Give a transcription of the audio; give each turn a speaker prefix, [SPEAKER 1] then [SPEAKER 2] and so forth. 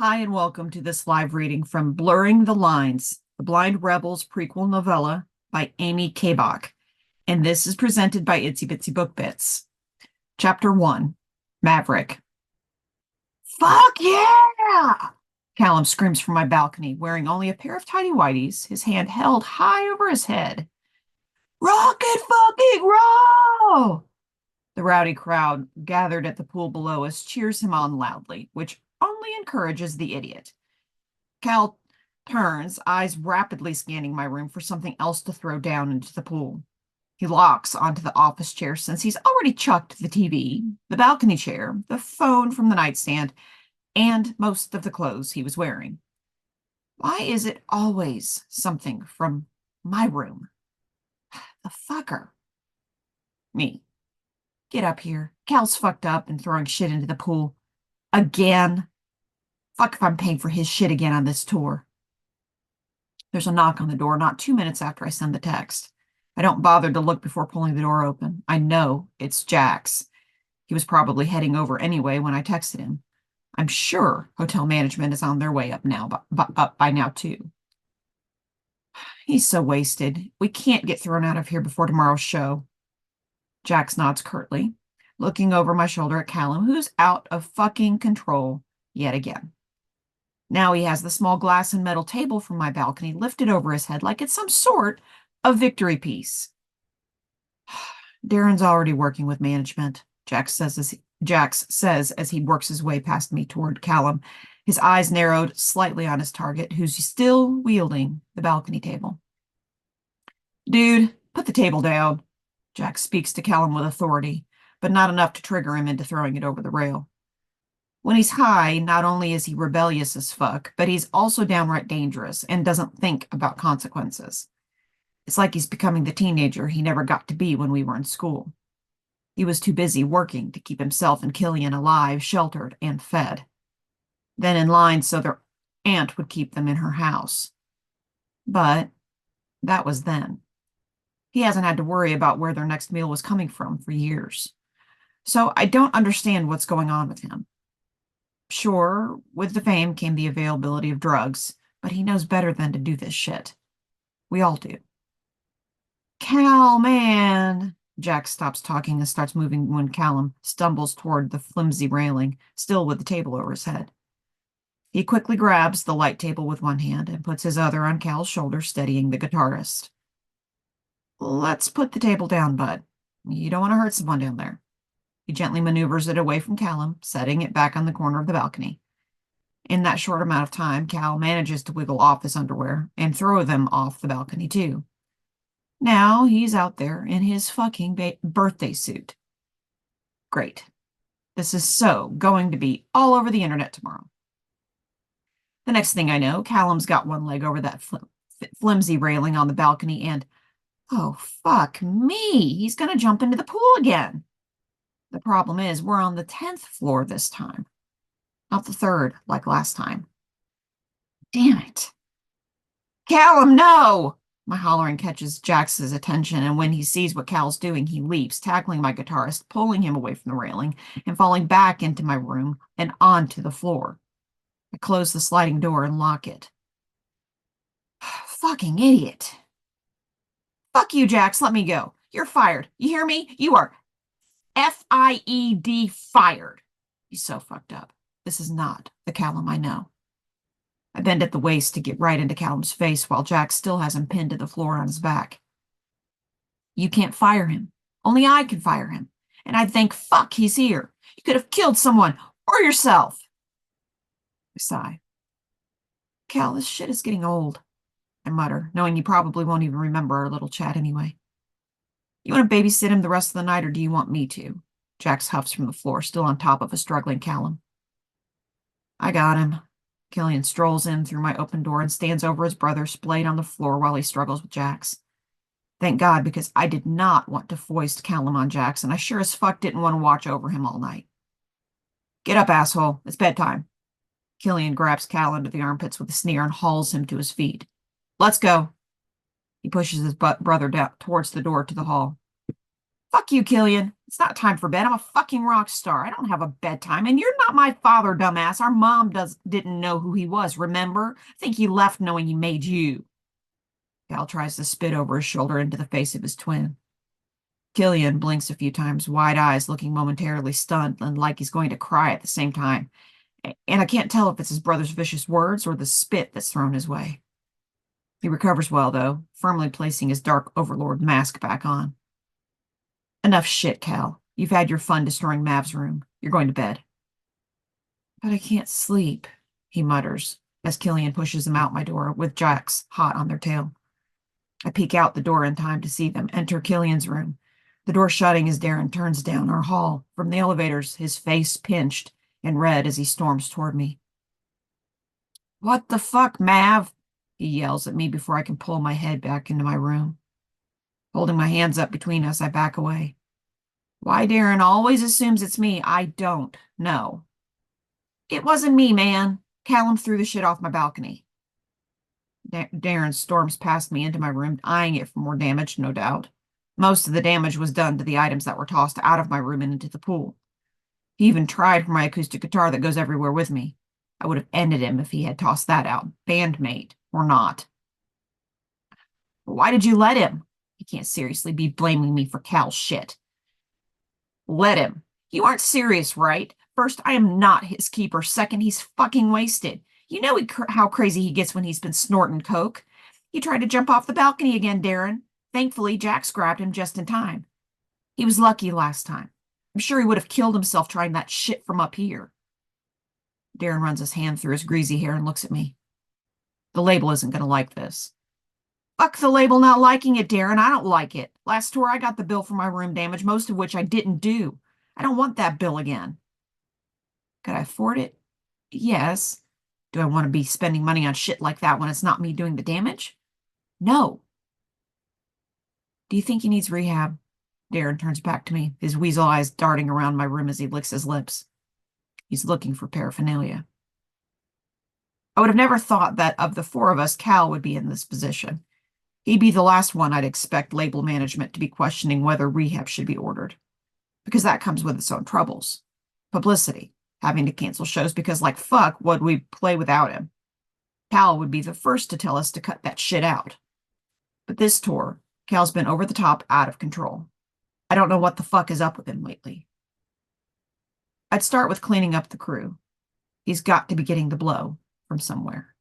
[SPEAKER 1] Hi, and welcome to this live reading from Blurring the Lines, the Blind Rebels prequel novella by Amy Kaybach. And this is presented by Itsy Bitsy Book Bits. Chapter 1, Mavrick. Fuck yeah! Callum screams from my balcony, wearing only a pair of tidy whities, his hand held high over his head. Rocket fucking roll! The rowdy crowd gathered at the pool below us cheers him on loudly, which only encourages the idiot. Cal turns, eyes rapidly scanning my room for something else to throw down into the pool. He locks onto the office chair since he's already chucked the TV, the balcony chair, the phone from the nightstand, and most of the clothes he was wearing. Why is it always something from my room? The fucker. Me. Get up here. Cal's fucked up and throwing shit into the pool. Again. Fuck if I'm paying for his shit again on this tour. There's a knock on the door not 2 minutes after I send the text. I don't bother to look before pulling the door open. I know it's Jack's. He was probably heading over anyway when I texted him. I'm sure hotel management is on their way up by now too. He's so wasted. We can't get thrown out of here before tomorrow's show. Jax nods curtly, looking over my shoulder at Callum, who's out of fucking control yet again. Now he has the small glass and metal table from my balcony lifted over his head like it's some sort of victory piece. Darren's already working with management, Jax says as he works his way past me toward Callum, his eyes narrowed slightly on his target, who's still wielding the balcony table. Dude, put the table down. Jax speaks to Callum with authority, but not enough to trigger him into throwing it over the rail. When he's high, not only is he rebellious as fuck, but he's also downright dangerous and doesn't think about consequences. It's like he's becoming the teenager he never got to be when we were in school. He was too busy working to keep himself and Killian alive, sheltered, and fed. Then in line so their aunt would keep them in her house. But that was then. He hasn't had to worry about where their next meal was coming from for years. So I don't understand what's going on with him. Sure, with the fame came the availability of drugs, but he knows better than to do this shit. We all do. Cal, man. Jack stops talking and starts moving when Callum stumbles toward the flimsy railing, still with the table over his head. He quickly grabs the light table with one hand and puts his other on Cal's shoulder, steadying the guitarist. Let's put the table down, bud. You don't want to hurt someone down there. He gently maneuvers it away from Callum, setting it back on the corner of the balcony. In that short amount of time, Cal manages to wiggle off his underwear and throw them off the balcony, too. Now he's out there in his fucking birthday suit. Great. This is so going to be all over the internet tomorrow. The next thing I know, Callum's got one leg over that flimsy railing on the balcony and, oh, fuck me, he's going to jump into the pool again. The problem is we're on the 10th floor this time, not the 3rd like last time. Damn it. Callum, no! My hollering catches Jax's attention, and when he sees what Cal's doing, he leaps, tackling my guitarist, pulling him away from the railing, and falling back into my room and onto the floor. I close the sliding door and lock it. Fucking idiot. Fuck you, Jax. Let me go. You're fired. You hear me? You are F-I-E-D fired. He's so fucked up. This is not the Callum I know. I bend at the waist to get right into Callum's face while Jax still has him pinned to the floor on his back. You can't fire him. Only I can fire him. And I'd thank fuck he's here. You could have killed someone or yourself. I sigh. Cal, this shit is getting old, I mutter, knowing you probably won't even remember our little chat anyway. You want to babysit him the rest of the night, or do you want me to? Jax huffs from the floor, still on top of a struggling Callum. I got him. Killian strolls in through my open door and stands over his brother, splayed on the floor while he struggles with Jax. Thank God, because I did not want to foist Callum on Jax, and I sure as fuck didn't want to watch over him all night. Get up, asshole. It's bedtime. Killian grabs Cal under the armpits with a sneer and hauls him to his feet. Let's go. He pushes his brother down towards the door to the hall. Fuck you, Killian. It's not time for bed. I'm a fucking rock star. I don't have a bedtime, and you're not my father, dumbass. Our mom didn't know who he was, remember? I think he left knowing he made you. Cal tries to spit over his shoulder into the face of his twin. Killian blinks a few times, wide eyes looking momentarily stunned and like he's going to cry at the same time. And I can't tell if it's his brother's vicious words or the spit that's thrown his way. He recovers well, though, firmly placing his Dark Overlord mask back on. Enough shit, Cal. You've had your fun destroying Mav's room. You're going to bed. But I can't sleep, he mutters, as Killian pushes him out my door, with Jax hot on their tail. I peek out the door in time to see them enter Killian's room, the door shutting as Darren turns down our hall from the elevators, his face pinched and red as he storms toward me. What the fuck, Mav? He yells at me before I can pull my head back into my room. Holding my hands up between us, I back away. Why Darren always assumes it's me, I don't know. It wasn't me, man. Callum threw the shit off my balcony. Darren storms past me into my room, eyeing it for more damage, no doubt. Most of the damage was done to the items that were tossed out of my room and into the pool. He even tried for my acoustic guitar that goes everywhere with me. I would have ended him if he had tossed that out, bandmate or not. But why did you let him? He can't seriously be blaming me for Cal's shit. Let him. You aren't serious, right? First, I am not his keeper. Second, he's fucking wasted. You know how crazy he gets when he's been snorting coke. He tried to jump off the balcony again, Darren. Thankfully, Jax grabbed him just in time. He was lucky last time. I'm sure he would have killed himself trying that shit from up here. Darren runs his hand through his greasy hair and looks at me. The label isn't going to like this. Fuck the label not liking it, Darren. I don't like it. Last tour, I got the bill for my room damage, most of which I didn't do. I don't want that bill again. Could I afford it? Yes. Do I want to be spending money on shit like that when it's not me doing the damage? No. Do you think he needs rehab? Darren turns back to me, his weasel eyes darting around my room as he licks his lips. He's looking for paraphernalia. I would have never thought that of the four of us, Cal would be in this position. He'd be the last one I'd expect label management to be questioning whether rehab should be ordered. Because that comes with its own troubles. Publicity, having to cancel shows because, like fuck, would we play without him? Cal would be the first to tell us to cut that shit out. But this tour, Cal's been over the top, out of control. I don't know what the fuck is up with him lately. I'd start with cleaning up the crew. He's got to be getting the blow from somewhere.